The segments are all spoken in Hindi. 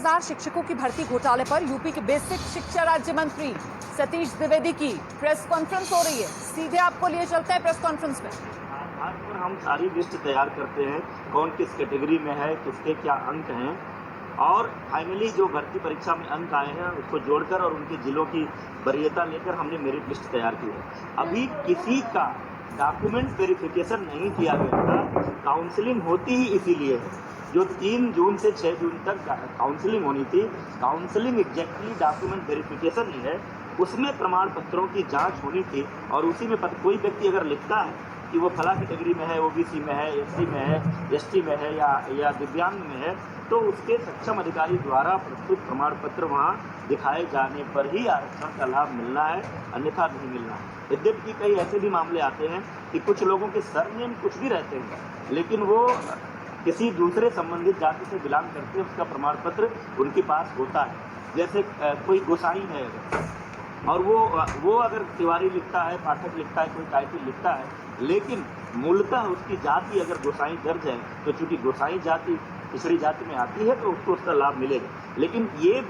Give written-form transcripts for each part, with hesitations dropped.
10,000 शिक्षकों की भर्ती घोटाले पर यूपी के बेसिक शिक्षा राज्य मंत्री सतीश द्विवेदी की प्रेस कॉन्फ्रेंस हो रही है। सीधे आपको लिए चलते हैं प्रेस कॉन्फ्रेंस में। आज पर हम सारी लिस्ट तैयार करते हैं, कौन किस कैटेगरी में है, किसके क्या अंक हैं, और फाइनली जो भर्ती परीक्षा में अंक आए हैं उसको जोड़कर और उनके जिलों की वरीयता लेकर हमने मेरिट लिस्ट तैयार की है। अभी किसी का डॉक्यूमेंट वेरिफिकेशन नहीं किया गया था। काउंसलिंग होती ही इसीलिए है। जो 3 जून से 6 जून तक काउंसलिंग होनी थी, काउंसलिंग एग्जैक्टली डॉक्यूमेंट वेरिफिकेशन ही है। उसमें प्रमाण पत्रों की जांच होनी थी और उसी में कोई व्यक्ति अगर लिखता है कि वो फला कैटेगरी में है, ओबीसी में है, एससी में है, एसटी में है या दिव्यांग में है, तो उसके सक्षम अधिकारी द्वारा प्रस्तुत प्रमाण पत्र वहाँ दिखाए जाने पर ही आरक्षण का लाभ मिलना है, अन्यथा नहीं मिलना है। यद्यपि कई ऐसे भी मामले आते हैं कि कुछ लोगों के सरनेम कुछ भी रहते हैं, लेकिन वो किसी दूसरे संबंधित जाति से बिलोंग करते हैं, उसका प्रमाण पत्र उनके पास होता है। जैसे कोई गोसाई है और वो अगर तिवारी लिखता है, पाठक लिखता है, कोई टाइटल लिखता है, लेकिन मूलतः उसकी जाति अगर गोसाई दर्ज है, तो चूंकि गोसाई जाति पिछड़ी जाति में आती है तो उसको उसका लाभ मिलेगा। लेकिन ये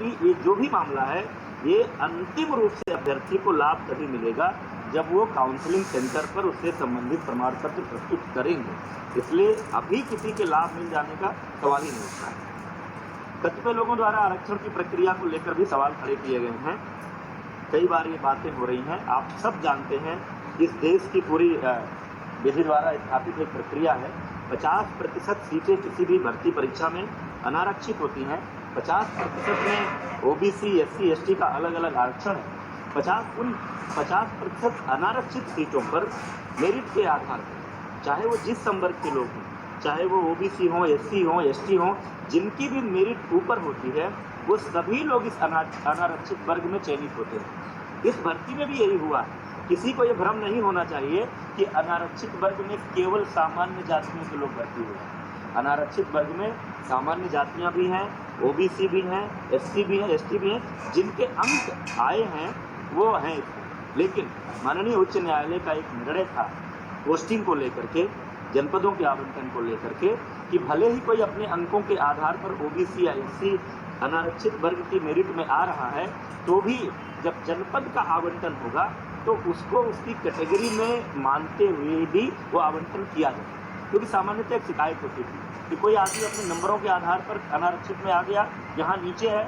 जो भी मामला है, ये अंतिम रूप से अभ्यर्थी को लाभ तभी मिलेगा जब वो काउंसलिंग सेंटर पर उससे संबंधित प्रमाण पत्र प्रस्तुत करेंगे। इसलिए अभी किसी के लाभ मिल जाने का सवाल ही नहीं उठता है। कतिपय लोगों द्वारा आरक्षण की प्रक्रिया को लेकर भी सवाल खड़े किए गए हैं। कई बार ये बातें हो रही हैं। आप सब जानते हैं इस देश की पूरी विधि द्वारा स्थापित एक प्रक्रिया है। 50% सीटें किसी भी भर्ती परीक्षा में अनारक्षित होती हैं। 50% में ओबीसी, एससी, एसटी का अलग अलग आरक्षण है। 50% अनारक्षित सीटों पर मेरिट के आधार पर, चाहे वो जिस संवर्ग के लोग हों, चाहे वो ओबीसी हों, एससी हों, एसटी हों, जिनकी भी मेरिट ऊपर होती है, वो सभी लोग इस अनारक्षित वर्ग में चयनित होते हैं। इस भर्ती में भी यही हुआ है। किसी को ये भ्रम नहीं होना चाहिए कि अनारक्षित वर्ग में केवल सामान्य जातियों के लोग भर्ती हुए हैं। अनारक्षित वर्ग में सामान्य जातियां भी हैं, ओबीसी भी हैं, एससी भी हैं, एसटी भी हैं। जिनके अंक आए हैं वो हैं। लेकिन माननीय उच्च न्यायालय का एक निर्णय था पोस्टिंग को लेकर के, जनपदों के आवंटन को लेकर के, कि भले ही कोई अपने अंकों के आधार पर ओबीसी या एससी अनारक्षित वर्ग की मेरिट में आ रहा है, तो भी जब जनपद का आवंटन होगा तो उसको उसकी कैटेगरी में मानते हुए भी वो आवंटन किया जाए। क्योंकि सामान्यतः एक शिकायत होती थी कि कोई आदमी अपने नंबरों के आधार पर अनारक्षित में आ गया, यहाँ नीचे है,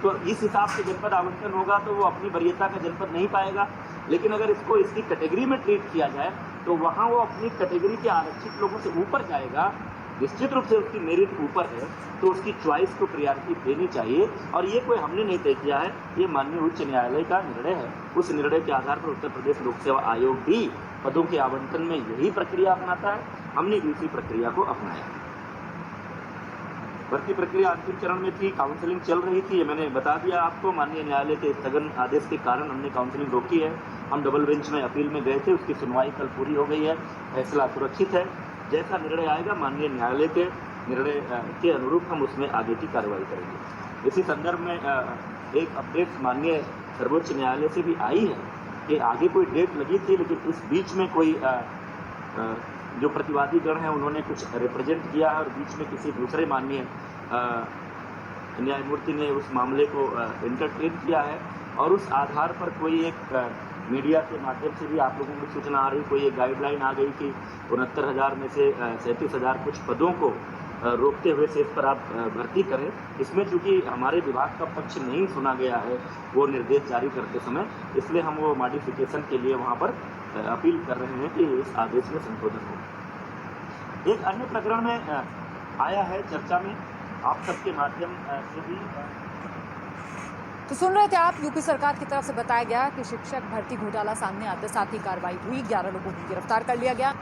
तो इस हिसाब से जनपद आवंटन होगा तो वो अपनी वरीयता का जनपद नहीं पाएगा। लेकिन अगर इसको इसकी कैटेगरी में ट्रीट किया जाए तो वहाँ वो अपनी कैटेगरी के आरक्षित लोगों से ऊपर जाएगा। निश्चित रूप से उसकी मेरिट ऊपर है तो उसकी चॉइस को प्रायोरिटी देनी चाहिए। और ये कोई हमने नहीं तय किया है, ये माननीय उच्च न्यायालय का निर्णय है। उस निर्णय के आधार पर उत्तर प्रदेश लोक सेवा आयोग भी पदों के आवंटन में यही प्रक्रिया अपनाता है। हमने भी इसी प्रक्रिया को अपनाया। भर्ती प्रक्रिया अंतिम चरण में थी, काउंसलिंग चल रही थी, ये मैंने बता दिया आपको। माननीय न्यायालय के स्थगन आदेश के कारण हमने काउंसलिंग रोकी है। हम डबल बेंच में अपील में गए थे, उसकी सुनवाई कल पूरी हो गई है। फैसला सुरक्षित है। जैसा निर्णय आएगा माननीय न्यायालय के निर्णय के अनुरूप हम उसमें आगे की कार्रवाई करेंगे। इसी संदर्भ में एक अपडेट माननीय सर्वोच्च न्यायालय से भी आई है कि आगे कोई डेट लगी थी, लेकिन इस बीच में कोई जो प्रतिवादी गण हैं उन्होंने कुछ रिप्रेजेंट किया है और बीच में किसी दूसरे माननीय न्यायमूर्ति ने उस मामले को इंटरटेन किया है। और उस आधार पर कोई एक मीडिया के माध्यम से भी आप लोगों को सूचना आ रही, कोई एक गाइडलाइन आ गई कि 69,000 में से 37,000 कुछ पदों को रोकते हुए से इस पर आप भर्ती करें। इसमें चूंकि हमारे विभाग का पक्ष नहीं सुना गया है वो निर्देश जारी करते समय, इसलिए हम वो मॉडिफिकेशन के लिए वहाँ पर अपील कर रहे हैं कि इस आदेश में संशोधन हो। एक अन्य प्रकरण में आया है चर्चा में, आप सबके माध्यम से भी। तो सुन रहे थे आप, यूपी सरकार की तरफ से बताया गया कि शिक्षक भर्ती घोटाला सामने आते साथ ही कार्रवाई हुई, 11 लोगों को गिरफ्तार कर लिया गया।